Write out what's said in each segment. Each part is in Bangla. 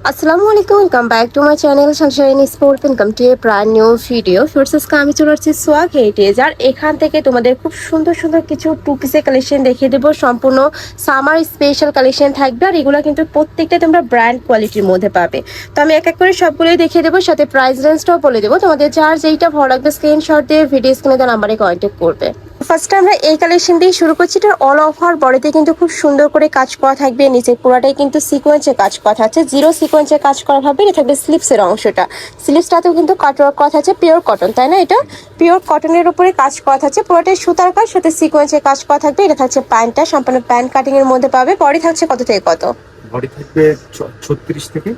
আসসালামু আলাইকুম, welcome back to my channel sunshine sport. Welcome to a brand new video. ফোর্সেসকে আমি চলে আসছি সোয়াগ হেরিটেজ, আর এখান থেকে তোমাদের খুব সুন্দর সুন্দর কিছু টু পিসের কালেকশন দেখিয়ে দেবো। সম্পূর্ণ সামার স্পেশাল কালেকশন থাকবে, আর এগুলো কিন্তু প্রত্যেকটা তোমরা ব্র্যান্ড কোয়ালিটির মধ্যে পাবে। তো আমি এক এক করে সবগুলোই দেখিয়ে দেবো, সাথে প্রাইস রেঞ্জটাও বলে দেবো। তোমাদের যার যেইটা ভালো লাগবে স্ক্রিনশট দিয়ে ভিডিও স্ক্রিনে দেওয়া নাম্বারে কন্ট্যাক্ট করবে। ফার্স্টে আমরা এই কালেকশন দিয়ে শুরু করছি। এটা অল ওভার বডিতে কিন্তু খুব সুন্দর করে কাজ করা থাকবে। নিচে পুরাটাই কিন্তু সিকোয়েন্সে কাজ করা থাকছে, জিরো সিকোয়েন্সে কাজ করা ভাবে। এটা থাকবে স্লিপসের অংশটা, স্লিপসটাতেও কিন্তু কাটওয়ার্ক করা থাকছে, পিওর কটন, তাই না? এটা পিওর কটনের উপরে কাজ করা থাকছে, পুরোটাই সুতার কাজ, সাথে সিকোয়েন্সে কাজ করা থাকবে। এটা থাকছে প্যান্টটা, সম্পূর্ণ প্যান্ট কাটিং এর মধ্যে পাবে। বডি থাকছে কত থেকে কত? বডি থাকবে 36 থেকে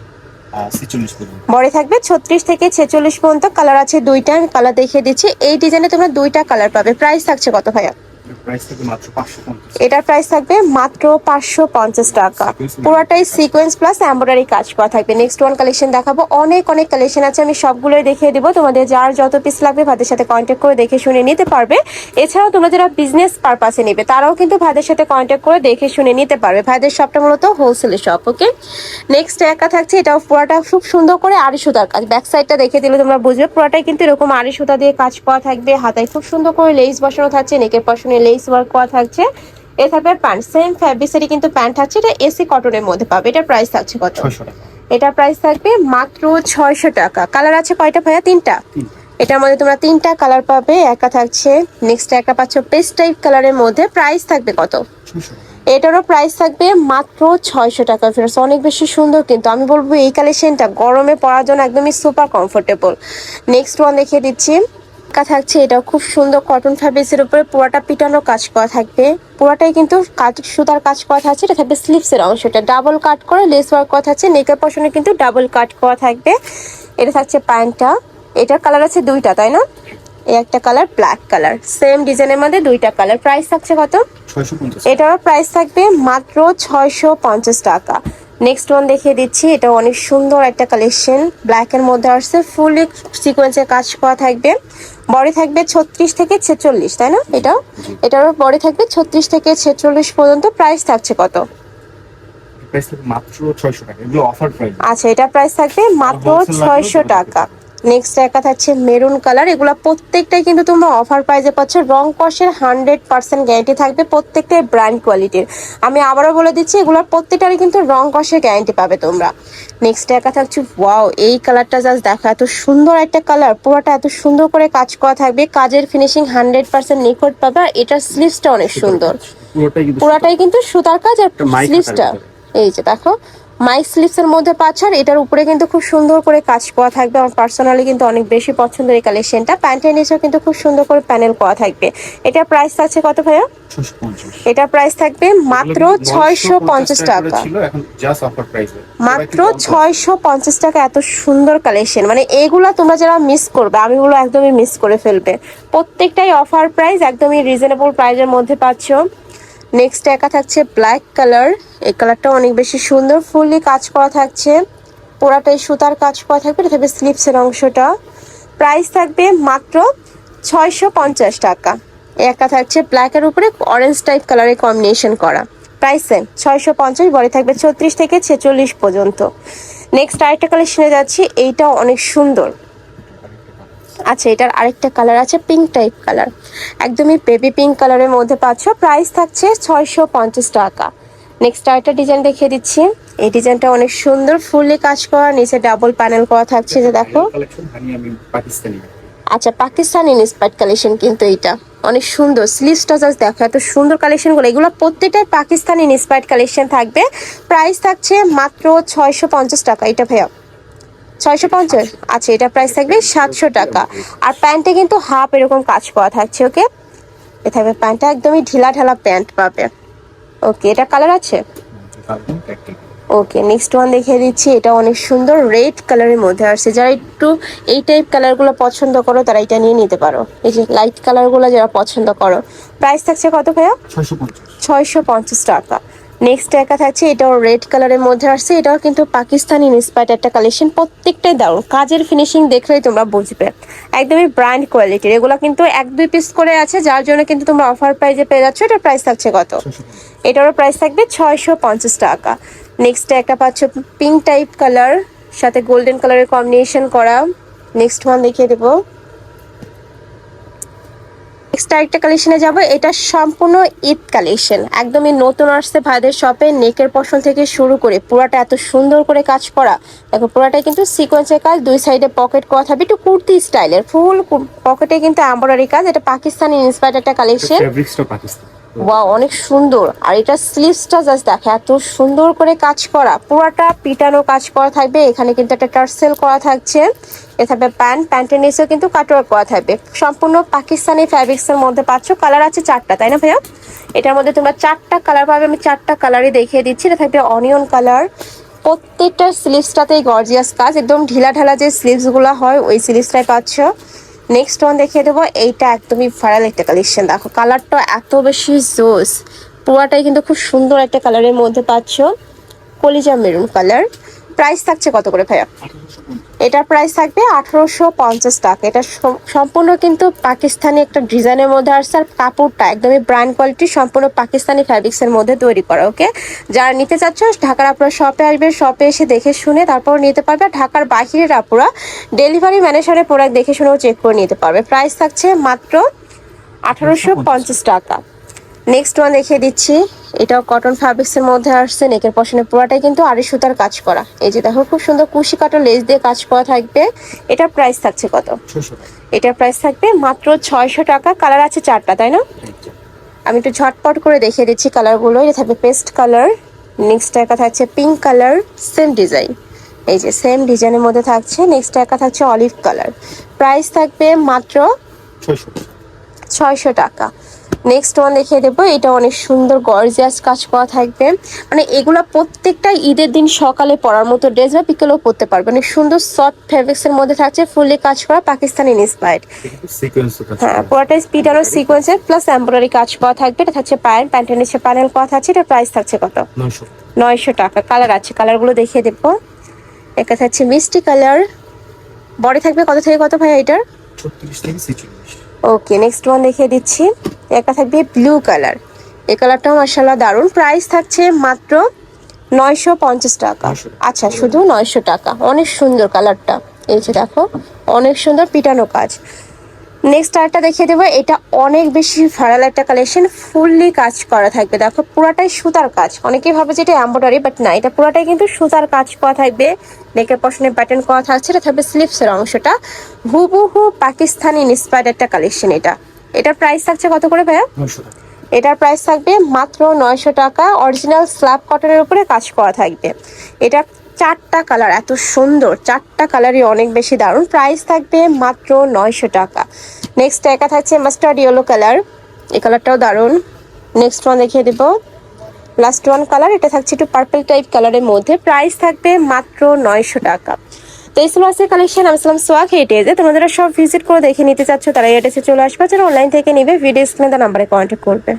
46 পর্যন্ত। বডি থাকবে 36 থেকে 46 পর্যন্ত। কালার আছে দুইটা, আমি কালার দেখিয়ে দিচ্ছি। এই ডিজাইনে তোমরা দুইটা কালার পাবে। প্রাইস থাকছে কত ভাইয়া? প্রাইস থাকবে মাত্র 550। এটার প্রাইস থাকবে মাত্র 550 টাকা। পুরোটাই সিকোয়েন্স প্লাস এমব্রয়ডারি কাজ করা থাকবে। নেক্সট ওয়ান কালেকশন দেখাবো। অনেক অনেক কালেকশন আছে, আমি সবগুলোই দেখিয়ে দিব। তোমাদের যার যত পিস লাগবে ভাইদের সাথে কন্ট্যাক্ট করে দেখে শুনে নিতে পারবে। এছাড়াও তোমরা যারা বিজনেস পারপাসে নেবে তারাও কিন্তু ভাইদের সাথে কন্ট্যাক্ট করে দেখে শুনে নিতে পারবে। ভাইদের শপটা মূলত হোলসেলের শপ। ওকে, নেক্সট একা থাকছে, এটাও পুরোটা খুব সুন্দর করে আড়ি সুতার কাজ। ব্যাক সাইডটা দেখে দিলে তোমরা বুঝবে, পুরোটাই কিন্তু এরকম আড়ি সুতা দিয়ে কাজ করা থাকবে। হাতায় খুব সুন্দর করে লেস বসানো থাকছে, নেকের পশনে লেস ওয়ার্ক করা থাকছে। এ থাকবে প্যান্ট, সেম ফ্যাব্রিক্সেরই কিন্তু প্যান্ট থাকছে। এটা এসি কটনের মধ্যে পাবে। এটার প্রাইস থাকছে কত? 600 টাকা। এটার প্রাইস থাকবে মাত্র 600 টাকা। কালার আছে কয়টা ভাইয়া? তিনটা। এটার মধ্যে তোমরা তিনটা কালার পাবে। একা থাকছে, নেক্সট একটা পাচ্ছ পেস্ট টাইপ কালারের মধ্যে। প্রাইস থাকবে কত? 600 টাকা। এটারও প্রাইস থাকবে মাত্র 600 টাকা। ফেরত অনেক বেশি সুন্দর, কিন্তু আমি বলবো এই কালেকশনটা গরমে পরার জন্য একদমই সুপার কমফোর্টেবল। নেক্সট ওয়ান দেখিয়ে দিচ্ছি। থাকছে, এটা খুব সুন্দর কটন ফ্যাব্রিক্সের উপরে পুরোটা পিটানো কাজ করা থাকবে। পুরোটাই কিন্তু কাট সুতার কাজ করা থাকছে। এটা থাকবে স্লিপসের অংশটা ডাবল কাট করে লেস ওয়ার্ক করা থাকছে, নেকের পশনে কিন্তু ডাবল কাট করা থাকবে। এটা থাকছে প্যান্টটা। এটার কালার আছে দুইটা, তাই না? এই একটা কালার ব্ল্যাক কালার, সেম ডিজাইনের মধ্যে দুইটা কালার। প্রাইস থাকছে কত? 650। এটারও প্রাইস থাকবে মাত্র 650 টাকা। নেক্সট ওয়ান দেখিয়ে দিচ্ছি। এটা অনেক সুন্দর একটা কালেকশন, ব্ল্যাক এর মধ্যে আসছে, ফুলি সিকোয়েন্সে কাজ করা থাকবে। বডি থাকবে 36 থেকে 46, তাই না? এটারও বডি থাকবে 36 থেকে 46 পর্যন্ত। প্রাইস থাকছে কত? প্রাইস থাকবে মাত্র 600 টাকা। এগুলো অফার প্রাইস। আচ্ছা, এটা প্রাইস থাকবে মাত্র 600 টাকা। নেক্সট একটা থাকছে মেরুন কালার। এগুলা প্রত্যেকটাই কিন্তু তোমরা অফার প্রাইসে পাচ্ছ। রং কষের 100% গ্যারান্টি থাকবে, প্রত্যেকটাই ব্র্যান্ড কোয়ালিটির। আমি আবারও বলে দিচ্ছি, এগুলোর প্রত্যেকটারই কিন্তু রং কষের গ্যারান্টি পাবে তোমরা। নেক্সট একটা থাকছে, ওয়াও, এই কালারটা জাস্ট দেখো, এত সুন্দর একটা কালার। পুরোটা এত সুন্দর করে কাজ করা থাকবে, কাজের ফিনিশিং 100% নিখুঁত পাবে। আর এটার স্লিভসটা অনেক সুন্দর, পুরোটাই কিন্তু সুতার কাজ। আর স্লিভসটা এই যে দেখো, মাই স্লিভস এর মধ্যে পাচ্ছ। আর এটার উপরে কিন্তু খুব সুন্দর করে কাজ করা থাকবে। আমার পার্সোনালি কিন্তু অনেক বেশি পছন্দের এই কালেকশনটা। প্যান্টের নিচেও কিন্তু খুব সুন্দর করে প্যানেল করা থাকবে। এটার প্রাইস থাকছে কত ভাইয়া? 650। এটার প্রাইস থাকবে মাত্র 650 টাকা। এখন জাস্ট অফার প্রাইস, মাত্র 650 টাকা। এত সুন্দর কালেকশন, মানে এগুলা তোমরা যারা মিস করবে, আমি বলবো একদমই মিস করে ফেলবে। প্রত্যেকটাই অফার প্রাইস, একদমই রিজনেবল প্রাইসের মধ্যে পাচ্ছ। নেক্সট একা থাকছে ব্ল্যাক কালার। এই কালারটা অনেক বেশি সুন্দর, ফুললি কাজ করা থাকছে, পুরাটাই সুতার কাজ করা থাকবে। এটা থাকবে স্লিপসের অংশটা। প্রাইস থাকবে মাত্র 650 টাকা। একটা থাকছে ব্ল্যাকের উপরে অরেঞ্জ টাইপ কালারের কম্বিনেশন করা। Price same 650। বডি থাকবে 36 থেকে 46 পর্যন্ত। নেক্সট আরেকটা কালেকশনে যাচ্ছি। এইটাও অনেক সুন্দর। আচ্ছা, এটার আরেকটা কালার আছে পিঙ্ক টাইপ কালার, একদমই বেবি পিঙ্ক কালারের মধ্যে পাচ্ছ। প্রাইস থাকছে 650 টাকা। নেক্সট আরেকটা ডিজাইন দেখিয়ে দিচ্ছি। এই ডিজাইনটা অনেক সুন্দর, ফুললি কাজ করা, নিচে ডাবল প্যানেল করা থাকছে, যে দেখো। আচ্ছা, পাকিস্তানি ইন্সপায়ার্ড কালেকশন কিন্তু এইটা অনেক সুন্দর। স্লিভসটা জাস্ট দেখো, এত সুন্দর কালেকশনগুলো। এগুলো প্রত্যেকটাই পাকিস্তানি ইন্সপায়ার্ড কালেকশন থাকবে। প্রাইস থাকছে মাত্র 650 টাকা। এটা ভাইয়া 650। আচ্ছা, এটা প্রাইস থাকবে 700 টাকা। আর প্যান্টে কিন্তু হাফ এরকম কাজ করা থাকছে। ওকে, এ থাকবে প্যান্টটা, একদমই ঢিলা ঢালা প্যান্ট পাবে। ওকে, এটা কালার আছে। ওকে, নেক্সট ওয়ান দেখিয়ে দিচ্ছি। এটা অনেক সুন্দর রেড কালারের মধ্যে আসছে। যারা একটু এই টাইপ কালারগুলো পছন্দ করো তারা এটা নিয়ে নিতে পারো। এই যে লাইট কালারগুলো যারা পছন্দ করো। প্রাইস থাকছে কত ভাইয়া? 650 টাকা। নেক্সট একা থাকছে, এটাও রেড কালারের মধ্যে আসছে। এটাও কিন্তু পাকিস্তানি ইন্সপায়ার্ড একটা কালেকশন। প্রত্যেকটাই দারুণ, কাজের ফিনিশিং দেখলেই তোমরা বুঝবে, একদমই ব্র্যান্ড কোয়ালিটির। এগুলো কিন্তু 1-2 পিস করে আছে, যার জন্য কিন্তু তোমরা অফার প্রাইজে পেয়ে যাচ্ছ। এটার প্রাইস থাকছে কত? এটারও প্রাইস থাকবে 650 টাকা। নেক্সট একটা পাচ্ছ পিঙ্ক টাইপ কালার, সাথে গোল্ডেন কালারের কম্বিনেশন করা। নেক্সট ওয়ান দেখিয়ে দেবো। নেক্সট আরেকটা কালেকশনে যাব, এটা সম্পূর্ণ ঈদ কালেকশন, একদমই নতুন আসছে ভাইদের শপে। নেকের পশন থেকে শুরু করে পুরাটা এত সুন্দর করে কাজ করা। দেখো পুরাটাই কিন্তু সিকোয়েন্সের কাজ, দুই সাইডে পকেট করা থাকবে, একটু কুর্তি স্টাইলের, ফুল পকেটে কিন্তু এমব্রয়ডারি কাজ। এটা পাকিস্তানি ইন্সপায়ার্ড একটা কালেকশন। ফেব্রিক্সটা পাকিস্তান। ওয়াও, অনেক সুন্দর। আর এটা স্লিভসটা জাস্ট দেখো এত সুন্দর করে কাজ করা, পুরাটা পিটানো কাজ করা থাকবে। এখানে কিন্তু একটা টার্সেল করা থাকছে। এ থাকবে প্যান্টের নিচেও কিন্তু কাটওয়ার্ক করা থাকবে। সম্পূর্ণ পাকিস্তানি ফ্যাব্রিক্সের মধ্যে পাচ্ছ। কালার আছে 4টা, তাই না ভাইয়া? এটার মধ্যে তোমরা 4টা কালার পাবে, আমি 4টা কালারই দেখিয়ে দিচ্ছি। এটা থাকবে অনিয়ন কালার। প্রত্যেকটা স্লিভসটাতেই গর্জিয়াস কাজ, একদম ঢিলা ঢালা যে স্লিভসগুলো হয় ওই স্লিভসটাই পাচ্ছ। নেক্সট ওয়ান দেখিয়ে দেবো, এইটা একদমই ভাইরাল একটা কালেকশন। দেখো কালারটা এত বেশি জোস, পুরাটাই কিন্তু খুব সুন্দর একটা কালারের মধ্যে পাচ্ছ, কলিজা মেরুন কালার। প্রাইস থাকছে কত করে ভাইয়া? এটার প্রাইস থাকবে 1850 টাকা। এটা সম্পূর্ণ কিন্তু পাকিস্তানি একটা ডিজাইনের মধ্যে আসছে। আর কাপড়টা একদমই ব্র্যান্ড কোয়ালিটি, সম্পূর্ণ পাকিস্তানি ফ্যাব্রিক্সের মধ্যে তৈরি করা। ওকে, যারা নিতে চাচ্ছ ঢাকার আপুরা শপে আসবে, শপে এসে দেখে শুনে তারপর নিতে পারবে। ঢাকার বাহিরের আপুরা ডেলিভারি ম্যানেজারের প্রোডাক্ট দেখে শুনেও চেক করে নিতে পারবে। প্রাইস থাকছে মাত্র 1850 টাকা। নেক্সট ওয়ান দেখিয়ে দিচ্ছি, এটাও কটন ফ্যাব্রিক্সের মধ্যে আসছে। নেকের পশনে পুরাটাই কিন্তু আড়ি সুতার কাজ করা। এই যে দেখো খুব সুন্দর কুশি কাটো লেস দিয়ে কাজ করা থাকবে। এটার প্রাইস থাকছে কত? 600 টাকা। এটার প্রাইস থাকবে মাত্র 600 টাকা। কালার আছে 4টা, তাই না? আমি একটু ঝটপট করে দেখিয়ে দিচ্ছি কালারগুলো। এটা থাকবে পেস্ট কালার। নেক্সট একটা থাকছে পিঙ্ক কালার, সেম ডিজাইন, এই যে সেম ডিজাইনের মধ্যে থাকছে। নেক্সট একটা থাকছে অলিভ কালার। প্রাইস থাকবে মাত্র 600 টাকা। 600 টাকা। নেক্সট ওয়ান দেখিয়ে দেবো, এটা অনেক সুন্দর গর্জিয়াস কাজ করা থাকবে। মানে এগুলা প্রত্যেকটা ঈদের দিন সকালে পরার মতো ড্রেস বা বিকেলেও পরতে পারবে। অনেক সুন্দর সফট ফেব্রিক্সের মধ্যে থাকছে, ফুললি কাজ করা, পাকিস্তানি ইন্সপায়ার্ড। সিকোয়েন্স কাজ হ্যাঁ, করা। পুরোটাই স্পিড আর সিকোয়েন্সের প্লাস এমব্রয়ডারি কাজ করা থাকবে। এটা থাকছে প্যান্টের নিচে প্যানেল করা থাকছে। এটা প্রাইস থাকছে কত? 900 900 টাকা। কালার আছে, কালারগুলো দেখিয়ে দেবো। একটা থাকছে মিষ্টি কালার, বডি থাকবে কত থেকে কত ভাই এটার? 36 থেকে 46। ওকে, নেক্সট ওয়ান দেখিয়ে দিচ্ছি। একটা থাকবে ব্লু কালার, এই কালারটাও মাশাআল্লাহ দারুণ। প্রাইস থাকছে মাত্র 950 টাকা। 900 টাকা। আচ্ছা, শুধু 900 টাকা। অনেক সুন্দর কালারটা, এই যে দেখো অনেক সুন্দর পিটানো কাজ। নেক্সট আরেকটা দেখিয়ে দেবো, এটা অনেক বেশি ভাইরাল একটা কালেকশন, ফুললি কাজ করা থাকবে। দেখো পুরাটাই সুতার কাজ। অনেকেই ভাবে যে এটা এমব্রয়ডারি, বাট না, এটা পুরাটাই কিন্তু সুতার কাজ করা থাকবে। নেকের পশনে প্যাটার্ন করা থাকছে। এটা থাকবে স্লিভসের অংশটা, হুবহু পাকিস্তানি ইন্সপায়ার্ড একটা কালেকশন। এটার প্রাইস থাকছে কত করে ভাইয়া? 900 টাকা। এটার প্রাইস থাকবে মাত্র 900 টাকা। অরিজিনাল স্ল্যাব কটনের উপরে কাজ করা থাকবে। এটা 4টা কালার এত সুন্দর, 4টা কালারই অনেক বেশি দারুণ। প্রাইস থাকবে মাত্র 900 টাকা। নেক্সট একা থাকছে মাস্টার্ড ইয়েলো কালার, এই কালারটাও দারুণ। নেক্সট ওয়ান দেখিয়ে দেবো, লাস্ট ওয়ান কালার, এটা থাকছে একটু পার্পল টাইপ কালারের মধ্যে। প্রাইস থাকবে মাত্র 900 টাকা। তো এই ছিল আজকের কালেকশন। আমি ছিলাম সোয়াগ হেরিটেজে। তোমাদের সব ভিজিট করে দেখে নিতে চাচ্ছ তারা এড্রেসে চলে আসবে, যারা অনলাইন থেকে নিবে ভিডিও স্ক্রিনে নাম্বারে কন্ট্যাক্ট করবে।